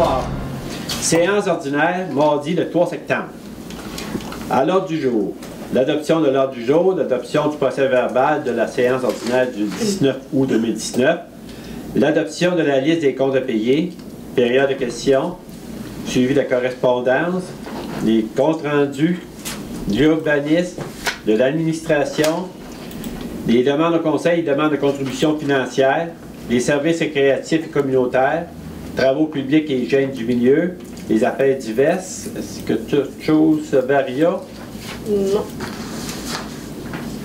Bonsoir. Séance ordinaire, mardi le 3 septembre. À l'ordre du jour, l'adoption de l'ordre du jour, l'adoption du procès verbal de la séance ordinaire du 19 août 2019, l'adoption de la liste des comptes à payer, période de questions, suivi de la correspondance, les comptes rendus de l'urbanisme, de l'administration, les demandes au conseil, les demandes de contribution financière, les services récréatifs et communautaires, travaux publics et hygiène du milieu, les affaires diverses. Est-ce que toute chose varia? Non.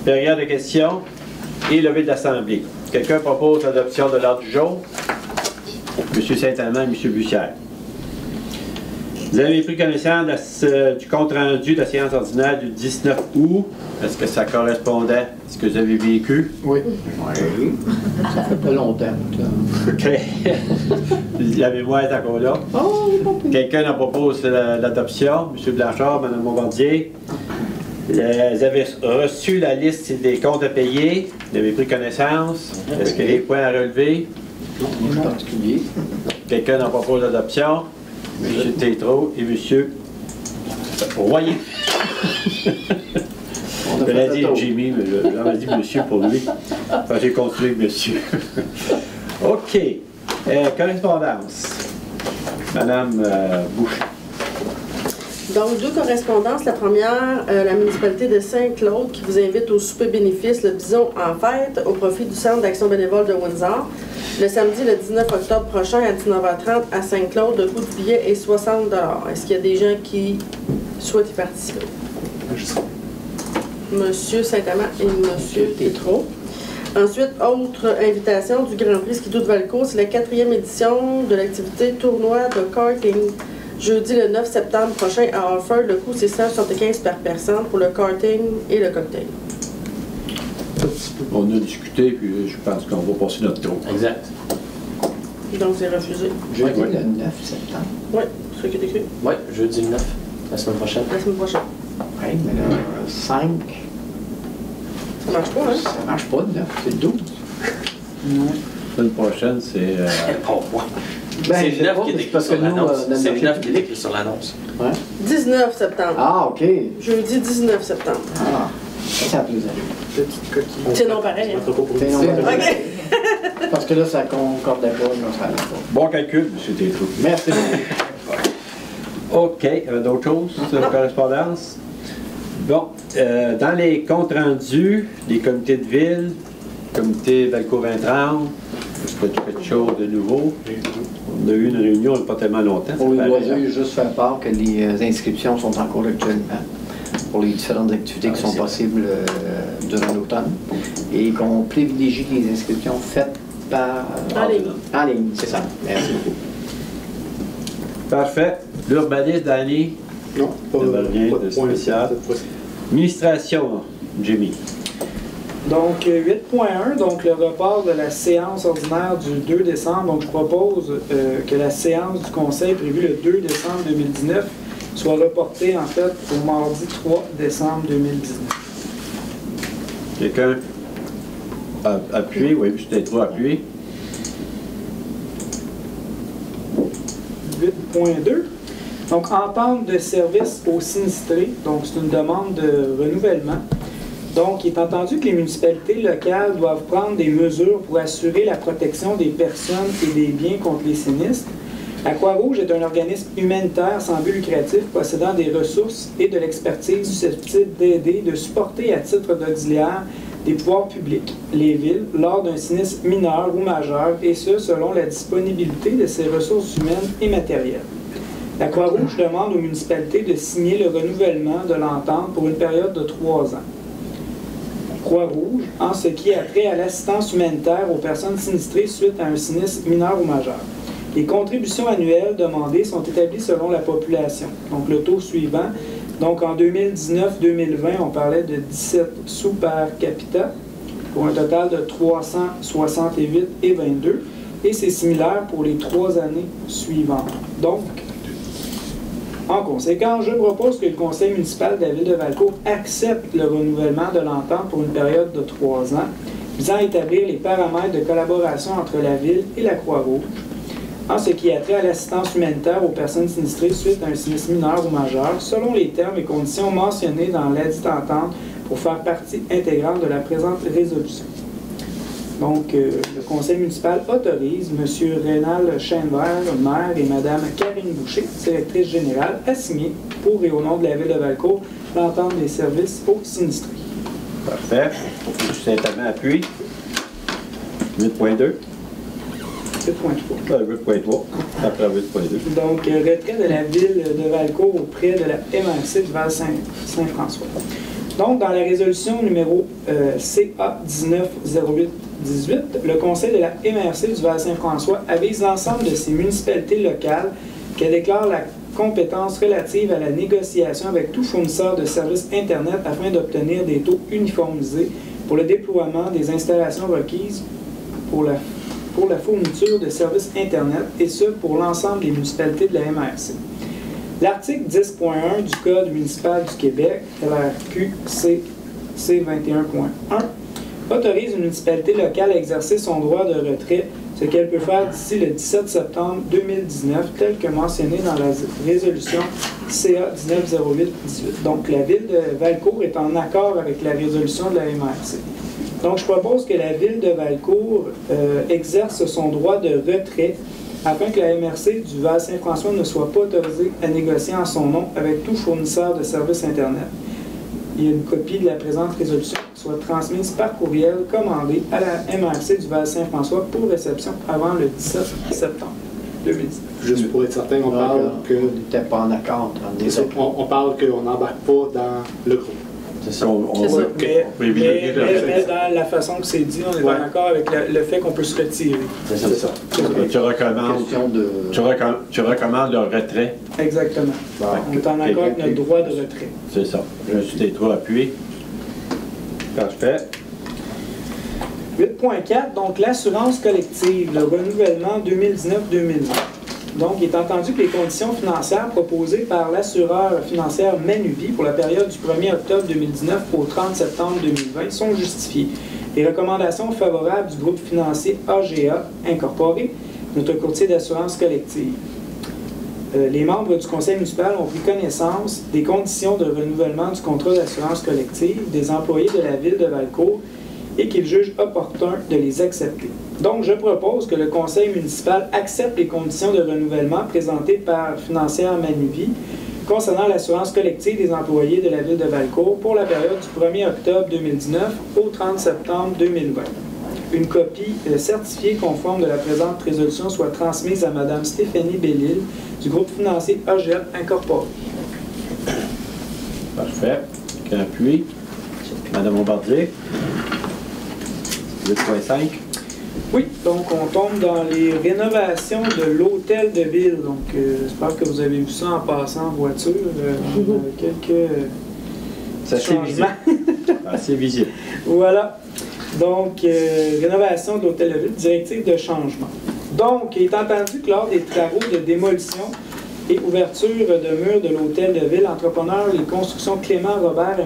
Période de questions et levée de l'Assemblée. Quelqu'un propose l'adoption de l'ordre du jour? M. Saint-Amand et M. Bussière. Vous avez pris connaissance du compte rendu de la séance ordinaire du 19 août. Est-ce que ça correspondait à ce que vous avez vécu? Oui. Oui. Ça fait pas longtemps. OK. La mémoire est encore là. Oh, Quelqu'un en propose l'adoption? M. Blanchard, Mme Bombardier. Vous avez reçu la liste des comptes à payer. Vous avez pris connaissance. Est-ce qu'il y a des points à relever? Non, rien de particulier. Quelqu'un en propose l'adoption? M. Tétrault et M. Royer. Je l'ai dit Jimmy, mais j'en ai dit monsieur pour lui. Enfin, j'ai continué avec monsieur. OK. Correspondance. Madame Boucher. Donc, deux correspondances. La première, la municipalité de Saint-Claude qui vous invite au souper bénéfice le bison en fête au profit du Centre d'action bénévole de Windsor. Le samedi, le 19 octobre prochain à 19h30 à Saint-Claude, le coût du billet est 60 $. Est-ce qu'il y a des gens qui souhaitent y participer? Monsieur Saint-Amand et Monsieur Tétrault. Ensuite, autre invitation du Grand Prix Skidoo de Valcourt, c'est la 4e édition de l'activité tournoi de karting. Jeudi le 9 septembre prochain à Harford, le coût c'est 175 par personne pour le karting et le cocktail. On a discuté, puis je pense qu'on va passer notre tour. Exact. Donc c'est refusé. Jeudi le 9 septembre. Oui, c'est ce qui est écrit. Oui, jeudi le 9, la semaine prochaine. La semaine prochaine. Oui, mais là, 5. Ça marche pas, hein? Ça marche pas, le 9, c'est le 12. Non. La semaine prochaine, c'est... C'est le 9 qui est écrit parce que sur nous, l'annonce. C'est le 9 qui est est écrit sur l'annonce. Ouais. 19 septembre. Ah, OK. Jeudi 19 septembre. Ah, ça a plus Petite coquille. C'est non pareil, hein? C'est non, OK. parce que là, ça concordait pas, non, ça allait pas. Bon calcul, M. Tétrault. Merci. OK. D'autres choses sur la correspondance? Bon. Dans les comptes rendus, les comités de ville, comité Valcourt 2030, est-ce qu'il y a quelque chose de nouveau? On a eu une réunion il n'y a pas tellement longtemps. On doit juste faire part que les inscriptions sont en cours actuellement pour les différentes activités qui sont possibles durant l'automne et qu'on privilégie les inscriptions faites par... En ligne. En ligne, c'est ça. Merci beaucoup. Parfait. L'urbanisme d'année? Non, pas rien pas de point spécial. cette fois-ci. Administration, Jimmy. Donc, 8.1, donc le report de la séance ordinaire du 2 décembre. Donc, je propose que la séance du conseil prévue le 2 décembre 2019 soit reportée, en fait, au mardi 3 décembre 2019. Quelqu'un? Appuyé? Oui, je t'ai trop appuyé. 8.2. Donc, entente de service aux sinistrés. Donc, c'est une demande de renouvellement. Donc, il est entendu que les municipalités locales doivent prendre des mesures pour assurer la protection des personnes et des biens contre les sinistres. La Croix-Rouge est un organisme humanitaire sans but lucratif possédant des ressources et de l'expertise susceptibles d'aider, de supporter à titre d'auxiliaire des pouvoirs publics, les villes, lors d'un sinistre mineur ou majeur, et ce, selon la disponibilité de ses ressources humaines et matérielles. La Croix-Rouge demande aux municipalités de signer le renouvellement de l'entente pour une période de 3 ans. Croix-Rouge, en ce qui a trait à l'assistance humanitaire aux personnes sinistrées suite à un sinistre mineur ou majeur. Les contributions annuelles demandées sont établies selon la population. Donc, le taux suivant. Donc, en 2019-2020, on parlait de 17 sous par capita, pour un total de 368,22. Et c'est similaire pour les 3 années suivantes. Donc, en conséquence, je propose que le conseil municipal de la ville de Valcourt accepte le renouvellement de l'entente pour une période de 3 ans, visant à établir les paramètres de collaboration entre la ville et la Croix-Rouge. en ce qui a trait à l'assistance humanitaire aux personnes sinistrées suite à un sinistre mineur ou majeur, selon les termes et conditions mentionnés dans ladite entente pour faire partie intégrante de la présente résolution. Donc, le conseil municipal autorise M. Rénal Chainvert, maire, et Mme Karine Boucher, directrice générale, à signer pour et au nom de la Ville de Valcourt l'entente des services aux sinistrés. Parfait. Saint-Amand appuie. 8.2. 8.3. 8.3. Après 8.2. Donc, retrait de la Ville de Valcourt auprès de la MRC du Val-Saint-François. Donc, dans la résolution numéro CA 190818, le conseil de la MRC du Val-Saint-François avise l'ensemble de ces municipalités locales qu'elle déclare la compétence relative à la négociation avec tout fournisseur de services Internet afin d'obtenir des taux uniformisés pour le déploiement des installations requises pour la fourniture de services Internet, et ce pour l'ensemble des municipalités de la MRC. L'article 10.1 du Code municipal du Québec, LRQ-C 21.1, autorise une municipalité locale à exercer son droit de retrait, ce qu'elle peut faire d'ici le 17 septembre 2019, tel que mentionné dans la résolution CA 190818. Donc, la Ville de Valcourt est en accord avec la résolution de la MRC. Donc, je propose que la Ville de Valcourt exerce son droit de retrait afin que la MRC du Val-Saint-François ne soit pas autorisée à négocier en son nom avec tout fournisseur de services Internet. Il y a une copie de la présente résolution qui soit transmise par courriel commandé à la MRC du Val-Saint-François pour réception avant le 17 septembre 2010. Juste pour être certain, on parle que... On n'était pas en accord entre les C'est ça, on parle qu'on n'embarque pas dans le groupe. C'est ça. On C'est ça. Mais dans la façon que c'est dit, on est en accord avec le fait qu'on peut se retirer. C'est ça. Tu recommandes, question de... tu recommandes le retrait. Exactement. On est en accord avec notre droit de retrait. C'est ça. Je suis tes trois appuis. Parfait. 8.4, donc l'assurance collective, le renouvellement 2019-2020. Donc, il est entendu que les conditions financières proposées par l'assureur financière Manuvie pour la période du 1er octobre 2019 au 30 septembre 2020 sont justifiées. Les recommandations favorables du groupe financier AGA Incorporé, notre courtier d'assurance collective. Les membres du conseil municipal ont pris connaissance des conditions de renouvellement du contrat d'assurance collective des employés de la Ville de Valcourt et qu'ils jugent opportun de les accepter. Donc, je propose que le conseil municipal accepte les conditions de renouvellement présentées par Financière Manuvie concernant l'assurance collective des employés de la Ville de Valcourt pour la période du 1er octobre 2019 au 30 septembre 2020. Une copie certifiée conforme de la présente résolution soit transmise à Mme Stéphanie Bellil du groupe financier AGA Incorporé. Parfait. Quel appui? Madame Bombardier. 8.5. Oui, donc on tombe dans les rénovations de l'hôtel de ville. Donc, j'espère que vous avez vu ça en passant en voiture. On a quelques changements. Assez visible. Voilà. Donc, rénovation de l'hôtel de ville, directive de changement. Donc, il est entendu que lors des travaux de démolition et ouverture de murs de l'hôtel de ville, l'entrepreneur Les Constructions Clément Robert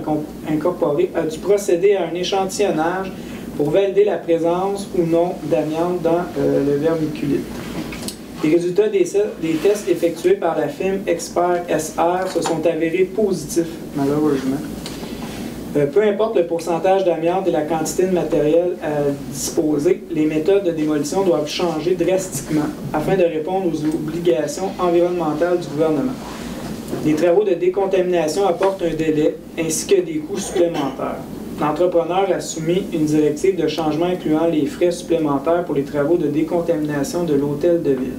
Incorporé a dû procéder à un échantillonnage pour valider la présence ou non d'amiante dans le vermiculite. Les résultats des tests effectués par la firme Expert SR se sont avérés positifs, malheureusement. Peu importe le pourcentage d'amiante et la quantité de matériel à disposer, les méthodes de démolition doivent changer drastiquement afin de répondre aux obligations environnementales du gouvernement. Les travaux de décontamination apportent un délai ainsi que des coûts supplémentaires. L'entrepreneur a soumis une directive de changement incluant les frais supplémentaires pour les travaux de décontamination de l'hôtel de ville.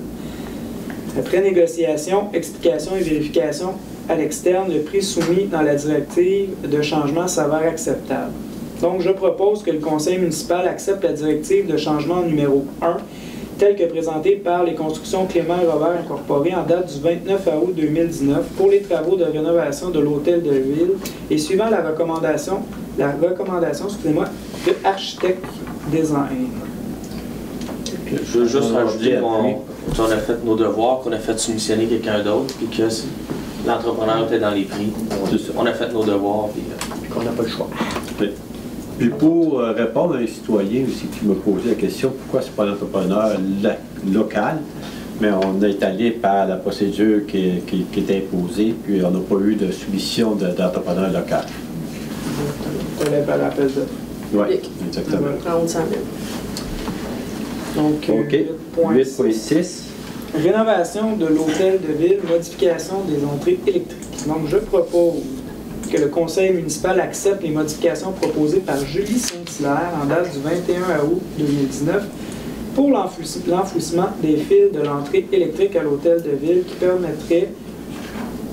Après négociation, explication et vérification à l'externe, le prix soumis dans la directive de changement s'avère acceptable. Donc, je propose que le conseil municipal accepte la directive de changement numéro 1, telle que présentée par les constructions Clément Robert Incorporé en date du 29 août 2019 pour les travaux de rénovation de l'hôtel de ville et suivant la recommandation de Architecte Design. Je veux juste rajouter qu'on a fait nos devoirs, qu'on a fait soumissionner quelqu'un d'autre, puis que l'entrepreneur était dans les prix. On a fait nos devoirs, puis qu'on n'a pas le choix. Puis pour répondre à un citoyen aussi qui m'a posé la question pourquoi c'est pas l'entrepreneur local, mais on est allé par la procédure qui est imposée, puis on n'a pas eu de soumission d'entrepreneur local. On relève à l'appel d'offres. Oui, exactement. En haut de 100 000. Donc, OK. 8.6. Rénovation de l'hôtel de ville, modification des entrées électriques. Donc, je propose que le conseil municipal accepte les modifications proposées par Julie Saint-Hilaire en date du 21 août 2019 pour l'enfouissement des fils de l'entrée électrique à l'hôtel de ville qui permettrait,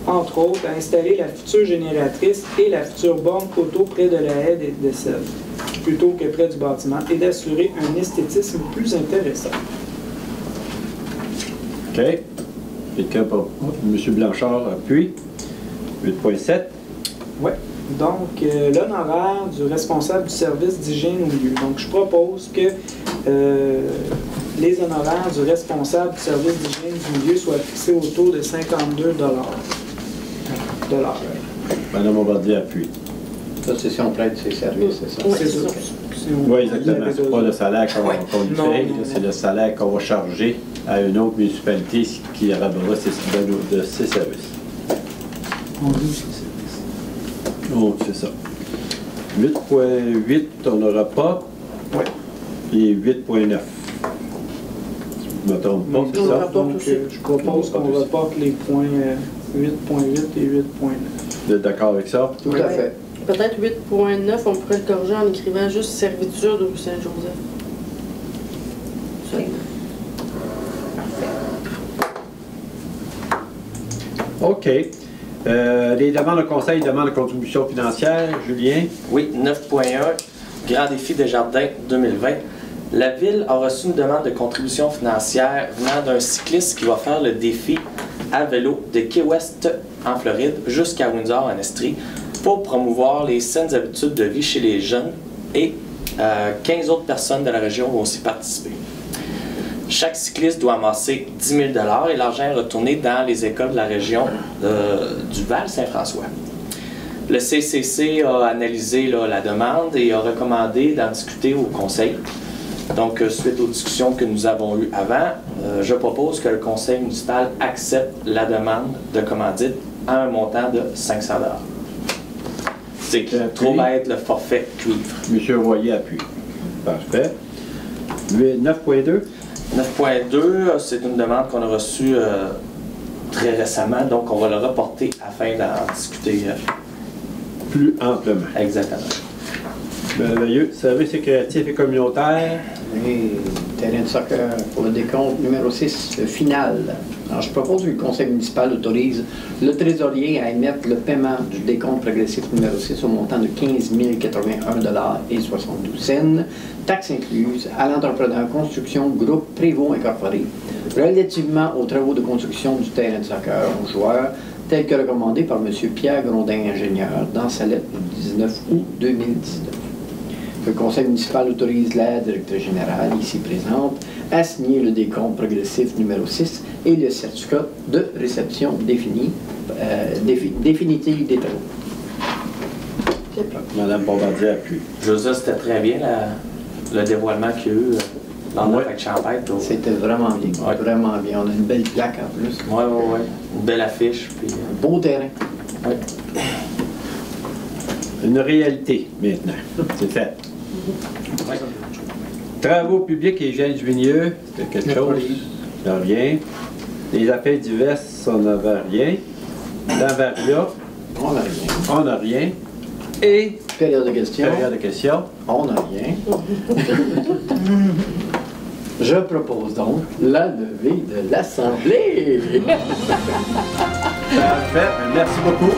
entre autres, d'installer la future génératrice et la future borne auto près de la haie de Sèvres, plutôt que près du bâtiment, et d'assurer un esthétisme plus intéressant. OK. Quelqu'un pour M. Blanchard appuie. 8.7. Oui. Donc, l'honoraire du responsable du service d'hygiène au lieu. Donc, je propose que les honoraires du responsable du service d'hygiène du lieu soient fixés au taux de 52 de l'heure. Madame Bombardier appuie. Ça, c'est si on prête ses services, c'est ça? Oui, C'est ça. Oui, exactement. C'est pas le salaire qu'on lui Non, fait, non, c'est le salaire qu'on va charger à une autre municipalité qui rabouera de ses services. Oh, c'est ça. 8.8, on n'aura pas. Oui. Et 8.9. Je ne me trompe pas, c'est ça? Donc, je propose qu'on reporte les points 8.8 et 8.9. Vous êtes d'accord avec ça? Tout à fait. Peut-être 8.9, on pourrait le corriger en écrivant juste servitude de rue Saint-Joseph. Seulement. OK. Les demandes au conseil, demandes de contribution financière. Julien? Oui, 9.1, Grand défi des jardins 2020. La ville a reçu une demande de contribution financière venant d'un cycliste qui va faire le défi à vélo de Key West en Floride jusqu'à Windsor en Estrie pour promouvoir les saines habitudes de vie chez les jeunes et 15 autres personnes de la région vont aussi participer. Chaque cycliste doit amasser 10 000 $ et l'argent est retourné dans les écoles de la région du Val-Saint-François. Le CCC a analysé la demande et a recommandé d'en discuter au conseil. Donc, suite aux discussions que nous avons eues avant, je propose que le conseil municipal accepte la demande de commandite à un montant de 500 $. C'est qui trouve à être le forfait cuivre. Monsieur Royer appuie. Parfait. 9.2. 9.2, c'est une demande qu'on a reçue très récemment, donc on va le reporter afin d'en discuter Plus amplement. exactement. Merveilleux. Services récréatifs et communautaires. Et terrain de soccer pour le décompte numéro 6, le final. Alors, je propose que le conseil municipal autorise le trésorier à émettre le paiement du décompte progressif numéro 6 au montant de 15 081 $ et 72 cents, taxes incluses, à l'entrepreneur Construction Groupe Prévost Incorporé, relativement aux travaux de construction du terrain de soccer aux joueurs, tel que recommandé par M. Pierre Grondin, ingénieur, dans sa lettre du 19 août 2019. Le conseil municipal autorise la directrice générale, ici présente, à signer le décompte progressif numéro 6 et le certificat de réception définitive des travaux. Madame Bombardier appuie. Joseph, c'était très bien le dévoilement qu'il y a eu dans la fête champêtre. C'était vraiment bien, Ouais. vraiment bien. On a une belle plaque en plus. Oui. Une belle affiche. Puis, Un beau terrain. ouais. Une réalité maintenant. C'est fait. Ouais. Travaux publics et hygiène du milieu, c'est quelque chose? Il n'y a rien. Les affaires diverses, on n'avait rien. L'avaria, On n'a rien. on n'a rien. Et Période de questions. période de questions. On n'a rien. Je propose donc la levée de l'Assemblée. Parfait. Merci beaucoup.